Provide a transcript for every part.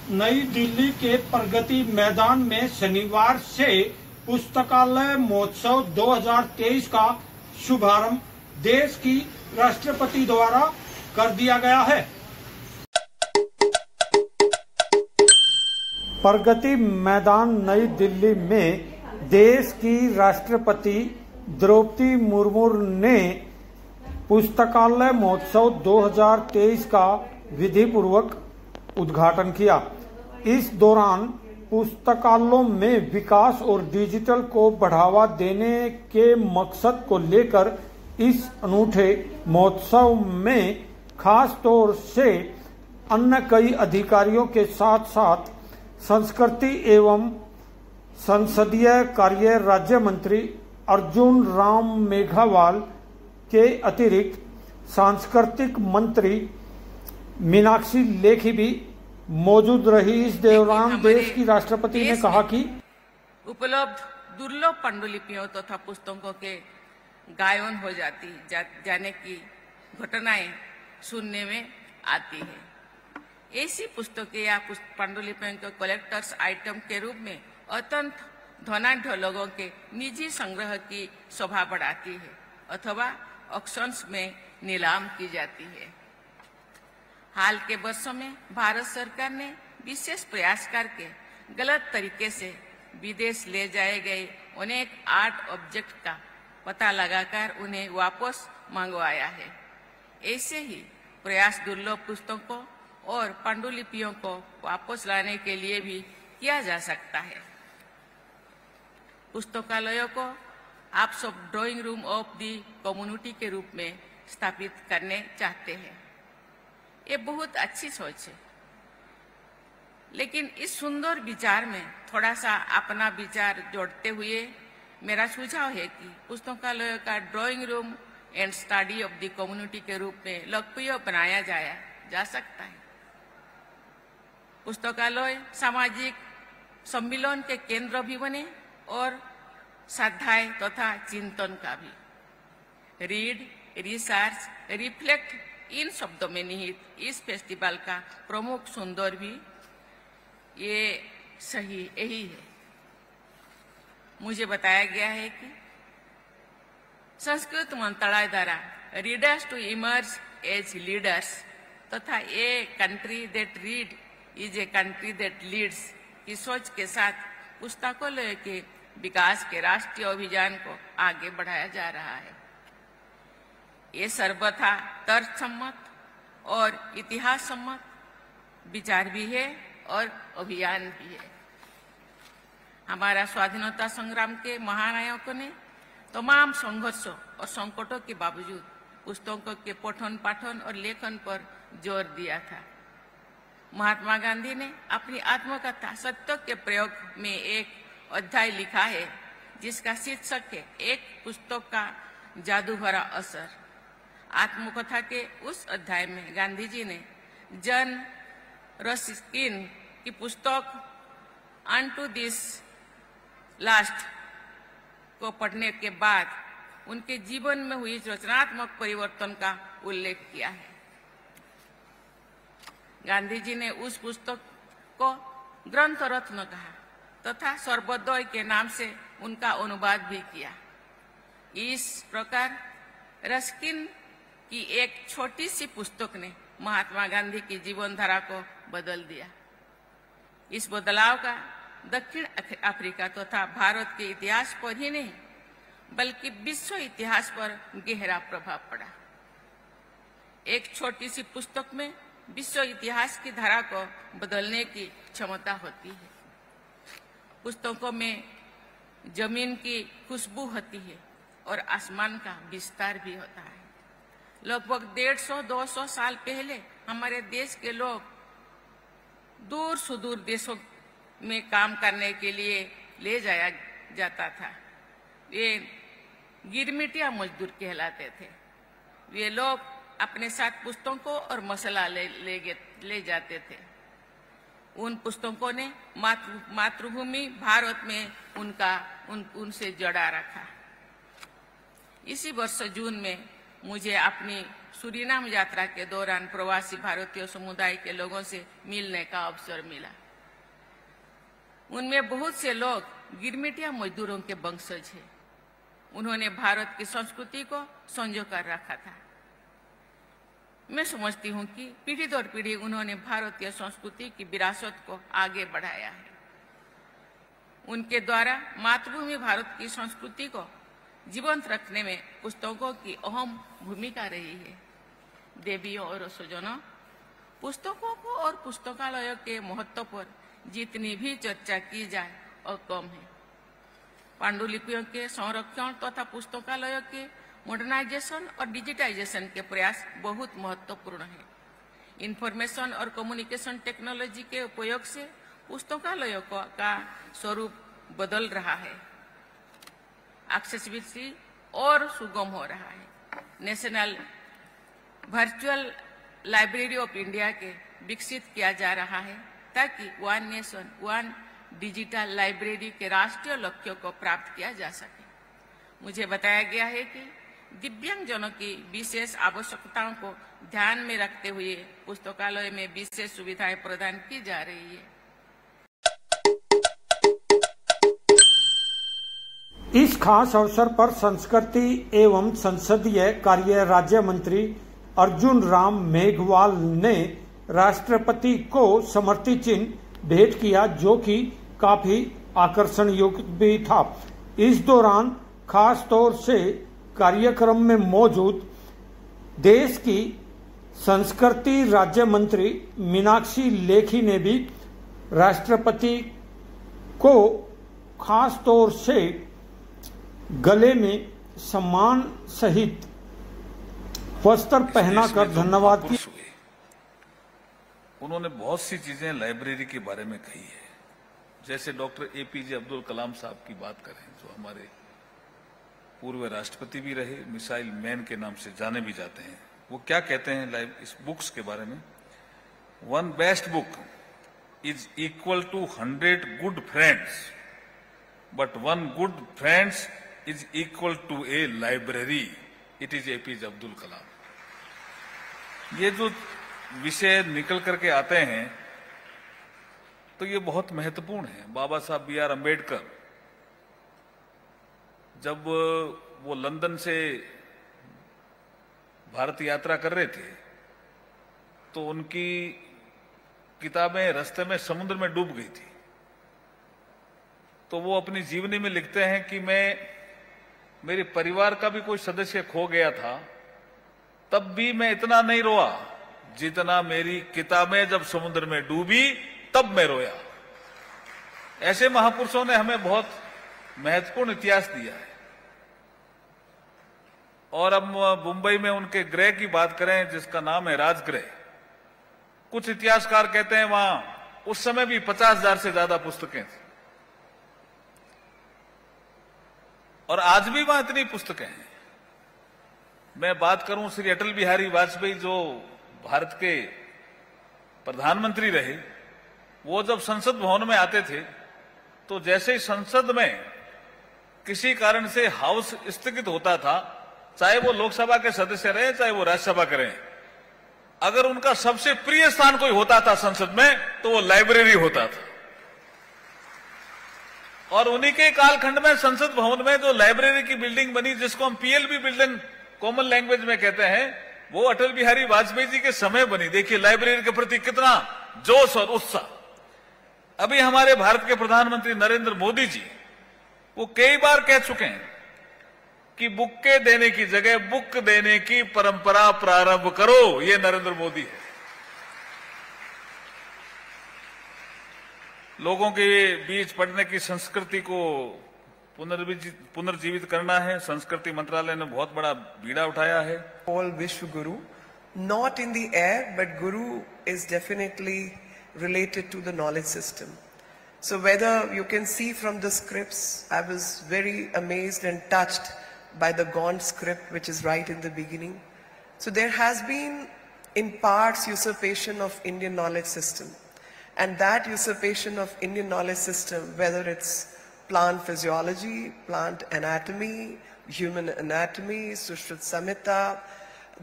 नई दिल्ली के प्रगति मैदान में शनिवार से पुस्तकालय महोत्सव 2023 का शुभारंभ देश की राष्ट्रपति द्वारा कर दिया गया है। प्रगति मैदान नई दिल्ली में देश की राष्ट्रपति द्रौपदी मुर्मू ने पुस्तकालय महोत्सव 2023 का विधि पूर्वक उद्घाटन किया। इस दौरान पुस्तकालयों में विकास और डिजिटल को बढ़ावा देने के मकसद को लेकर इस अनूठे महोत्सव में खास तौर से अन्य कई अधिकारियों के साथ साथ संस्कृति एवं संसदीय कार्य राज्य मंत्री अर्जुन राम मेघवाल के अतिरिक्त सांस्कृतिक मंत्री मीनाक्षी लेखी भी मौजूद रही। इस दौरान देश की राष्ट्रपति ने कहा कि उपलब्ध दुर्लभ पांडुलिपियों तथा पुस्तकों के गायन हो जाने की घटनाएं सुनने में आती है। ऐसी पुस्तकें या पांडुलिपियों के कलेक्टर्स आइटम के रूप में अत्यंत धनाढ्य लोगों के निजी संग्रह की शोभा बढ़ाती है अथवा ऑक्शंस में नीलाम की जाती है। हाल के वर्षों में भारत सरकार ने विशेष प्रयास करके गलत तरीके से विदेश ले जाए गए अनेक आर्ट ऑब्जेक्ट का पता लगाकर उन्हें वापस मंगवाया है। ऐसे ही प्रयास दुर्लभ पुस्तकों और पांडुलिपियों को वापस लाने के लिए भी किया जा सकता है। पुस्तकालयों को आप सब drawing room of the community के रूप में स्थापित करने चाहते हैं। ये बहुत अच्छी सोच है, लेकिन इस सुंदर विचार में थोड़ा सा अपना विचार जोड़ते हुए मेरा सुझाव है कि पुस्तकालय का drawing room and study of the community के रूप में लोकप्रिय बनाया जा सकता है। पुस्तकालय सामाजिक सम्मिलन के केंद्र भी बने और स्वाध्याय तथा चिंतन का भी। रीड, रिसर्च, रिफ्लेक्ट इन शब्दों में निहित इस फेस्टिवल का प्रमुख सुंदर भी ये सही यही है। मुझे बताया गया है कि संस्कृत मंत्रालय द्वारा readers to emerge as leaders तथा a country that read is a country that leads की सोच के साथ पुस्तकालय के विकास के राष्ट्रीय अभियान को आगे बढ़ाया जा रहा है। ये सर्वथा तर्कसम्मत और इतिहास सम्मत विचार भी है और अभियान भी है। हमारा स्वाधीनता संग्राम के महानायकों ने तमाम संघर्षों और संकटों के बावजूद पुस्तकों के पठन पाठन और लेखन पर जोर दिया था। महात्मा गांधी ने अपनी आत्मकथा सत्य के प्रयोग में एक अध्याय लिखा है जिसका शीर्षक है एक पुस्तक का जादू भरा असर। आत्मकथा के उस अध्याय में गांधी जी ने जन रस्किन की पुस्तक अनटू दिस लास्ट को पढ़ने के बाद उनके जीवन में हुई रचनात्मक परिवर्तन का उल्लेख किया है। गांधी जी ने उस पुस्तक को ग्रंथ रत्न कहा तथा सर्वोदय के नाम से उनका अनुवाद भी किया। इस प्रकार रस्किन की एक छोटी सी पुस्तक ने महात्मा गांधी की जीवन धारा को बदल दिया। इस बदलाव का दक्षिण अफ्रीका तथा भारत के इतिहास पर ही नहीं बल्कि विश्व इतिहास पर गहरा प्रभाव पड़ा। एक छोटी सी पुस्तक में विश्व इतिहास की धारा को बदलने की क्षमता होती है। पुस्तकों में जमीन की खुशबू होती है और आसमान का विस्तार भी होता है। लगभग 150-200 साल पहले हमारे देश के लोग दूर सुदूर देशों में काम करने के लिए ले जाया जाता था। वे गिरमिटिया मजदूर कहलाते थे। वे लोग अपने साथ पुस्तकों और मसाला ले जाते थे। उन पुस्तकों ने मातृभूमि भारत में उनसे जड़ा रखा। इसी वर्ष जून में मुझे अपनी सूरीनाम यात्रा के दौरान प्रवासी भारतीय समुदाय के लोगों से मिलने का अवसर मिला। उनमें बहुत से लोग गिरमिटिया मजदूरों के वंशज हैं। उन्होंने भारत की संस्कृति को संजो कर रखा था। मैं समझती हूं कि पीढ़ी दर पीढ़ी उन्होंने भारतीय संस्कृति की विरासत को आगे बढ़ाया है। उनके द्वारा मातृभूमि भारत की संस्कृति को जीवंत रखने में पुस्तकों की अहम भूमिका रही है। देवियों और स्वजनों, पुस्तकों को और पुस्तकालयों के महत्व पर जितनी भी चर्चा की जाए और कम है। पांडुलिपियों के संरक्षण तथा पुस्तकालयों के मॉडर्नाइजेशन और डिजिटाइजेशन के प्रयास बहुत महत्वपूर्ण है। इंफॉर्मेशन और कम्युनिकेशन टेक्नोलॉजी के उपयोग से पुस्तकालयों का स्वरूप बदल रहा है। एक्सेसिबिलिटी और सुगम हो रहा है। National virtual library of India के विकसित किया जा रहा है ताकि one nation one digital library के राष्ट्रीय लक्ष्यों को प्राप्त किया जा सके। मुझे बताया गया है कि दिव्यांगजनों की विशेष आवश्यकताओं को ध्यान में रखते हुए पुस्तकालय में विशेष सुविधाएं प्रदान की जा रही है। इस खास अवसर पर संस्कृति एवं संसदीय कार्य राज्य मंत्री अर्जुन राम मेघवाल ने राष्ट्रपति को समृति चिन्ह भेंट किया, जो कि काफी आकर्षण युक्त भी था। इस दौरान खास तौर से कार्यक्रम में मौजूद देश की संस्कृति राज्य मंत्री मीनाक्षी लेखी ने भी राष्ट्रपति को खास तौर से गले में सम्मान सहित वस्त्र पहनाकर धन्यवाद किया। उन्होंने बहुत सी चीजें लाइब्रेरी के बारे में कही है, जैसे डॉक्टर एपीजे अब्दुल कलाम साहब की बात करें, जो हमारे पूर्व राष्ट्रपति भी रहे, मिसाइल मैन के नाम से जाने भी जाते हैं। वो क्या कहते हैं इस बुक्स के बारे में? One best book is equal to 100 good friends, but one good friends is equal to a library. It is APJ Abdul Kalam. ये जो विषय निकल करके आते हैं तो ये बहुत महत्वपूर्ण है। बाबा साहब B.R. अम्बेडकर जब वो लंदन से भारत यात्रा कर रहे थे तो उनकी किताबें रास्ते में समुद्र में डूब गई थी। तो वो अपनी जीवनी में लिखते हैं कि मेरे परिवार का भी कोई सदस्य खो गया था, तब भी मैं इतना नहीं रोआ जितना मेरी किताबें जब समुद्र में डूबी तब मैं रोया। ऐसे महापुरुषों ने हमें बहुत महत्वपूर्ण इतिहास दिया है। और अब मुंबई में उनके गृह की बात करें, जिसका नाम है राजगृह। कुछ इतिहासकार कहते हैं वहां उस समय भी 50,000 से ज्यादा पुस्तकें थी, और आज भी वहां इतनी पुस्तकें हैं। मैं बात करूं श्री अटल बिहारी वाजपेयी, जो भारत के प्रधानमंत्री रहे, वो जब संसद भवन में आते थे तो जैसे ही संसद में किसी कारण से हाउस स्थगित होता था, चाहे वो लोकसभा के सदस्य रहे चाहे वो राज्यसभा करें, अगर उनका सबसे प्रिय स्थान कोई होता था संसद में तो वो लाइब्रेरी होता था। और उन्हीं के कालखंड में संसद भवन में जो लाइब्रेरी की बिल्डिंग बनी, जिसको हम PLB बिल्डिंग कॉमन लैंग्वेज में कहते हैं, वो अटल बिहारी वाजपेयी जी के समय बनी। देखिए लाइब्रेरी के प्रति कितना जोश और उत्साह। अभी हमारे भारत के प्रधानमंत्री नरेंद्र मोदी जी वो कई बार कह चुके हैं कि बुक्के देने की जगह बुक देने की परंपरा प्रारंभ करो। ये नरेंद्र मोदी है। लोगों के बीच पढ़ने की संस्कृति को पुनर्जीवित करना है। संस्कृति मंत्रालय ने बहुत बड़ा बीड़ा उठाया है। All Vishwa Guru, not in the air, but Guru is definitely related to the knowledge system. So whether you can see from the scripts, I was very amazed and touched by the Gaunt script, which is right in the beginning. So there has been in parts usurpation of Indian knowledge system. And that usurpation of Indian knowledge system, whether it's plant physiology, plant anatomy, human anatomy, Sushruta Samhita,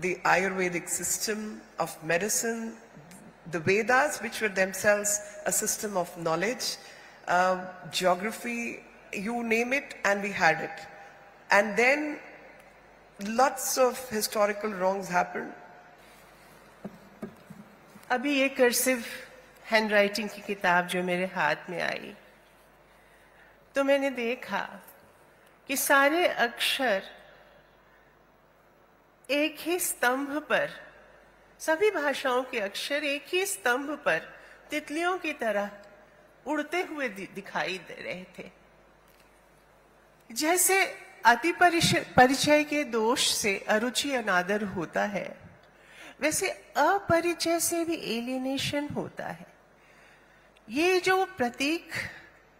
the Ayurvedic system of medicine, the Vedas, which were themselves a system of knowledge, geography, you name it, and we had it. And then lots of historical wrongs happened. अभी ये cursive handwriting की किताब जो मेरे हाथ में आई, तो मैंने देखा कि सारे अक्षर एक ही स्तंभ पर, सभी भाषाओं के अक्षर एक ही स्तंभ पर तितलियों की तरह उड़ते हुए दिखाई दे रहे थे। जैसे अति परिचय के दोष से अरुचि अनादर होता है, वैसे अपरिचय से भी एलियनेशन होता है। ये जो प्रतीक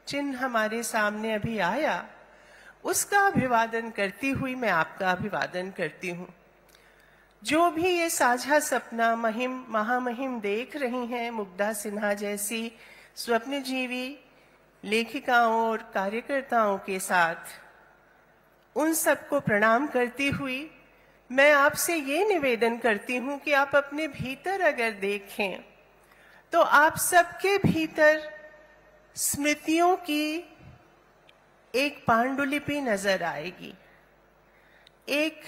चिन्ह हमारे सामने अभी आया, उसका अभिवादन करती हुई मैं आपका अभिवादन करती हूँ। जो भी ये साझा सपना महामहिम देख रही हैं, मुग्धा सिन्हा जैसी स्वप्नजीवी लेखिकाओं और कार्यकर्ताओं के साथ, उन सबको प्रणाम करती हुई मैं आपसे ये निवेदन करती हूँ कि आप अपने भीतर अगर देखें तो आप सबके भीतर स्मृतियों की एक पांडुलिपि नजर आएगी, एक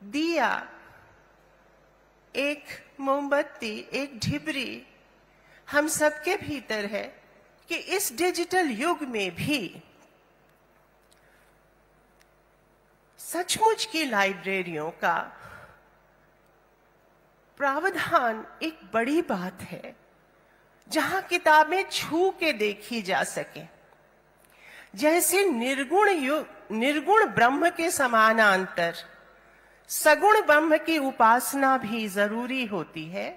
दिया, एक मोमबत्ती, एक ढिबरी हम सबके भीतर है कि इस डिजिटल युग में भी सचमुच की लाइब्रेरियों का प्रावधान एक बड़ी बात है, जहां किताबें छू के देखी जा सके। जैसे निर्गुण ब्रह्म के समानांतर सगुण ब्रह्म की उपासना भी जरूरी होती है,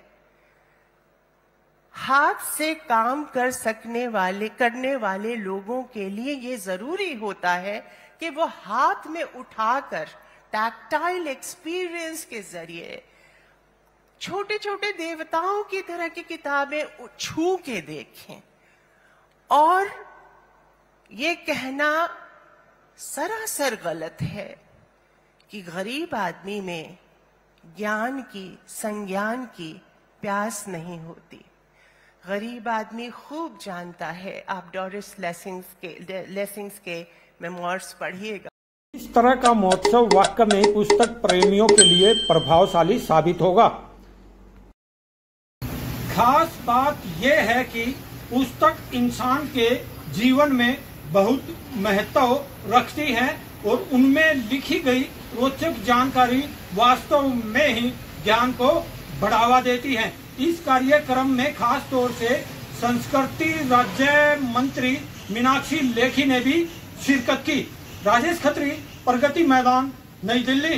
हाथ से काम करने वाले लोगों के लिए ये जरूरी होता है कि वो हाथ में उठाकर टैक्टाइल एक्सपीरियंस के जरिए छोटे छोटे देवताओं की तरह की किताबें छू के देखें। और ये कहना सरासर गलत है कि गरीब आदमी में ज्ञान की, संज्ञान की प्यास नहीं होती। गरीब आदमी खूब जानता है। आप डोरिस लेसिंग्स के मेमोइर्स पढ़िएगा। इस तरह का महोत्सव वाकई में पुस्तक प्रेमियों के लिए प्रभावशाली साबित होगा। खास बात यह है कि पुस्तक इंसान के जीवन में बहुत महत्व रखती है और उनमें लिखी गई रोचक जानकारी वास्तव में ही ज्ञान को बढ़ावा देती है। इस कार्यक्रम में खास तौर से संस्कृति राज्य मंत्री मीनाक्षी लेखी ने भी शिरकत की। राजेश खत्री, प्रगति मैदान, नई दिल्ली।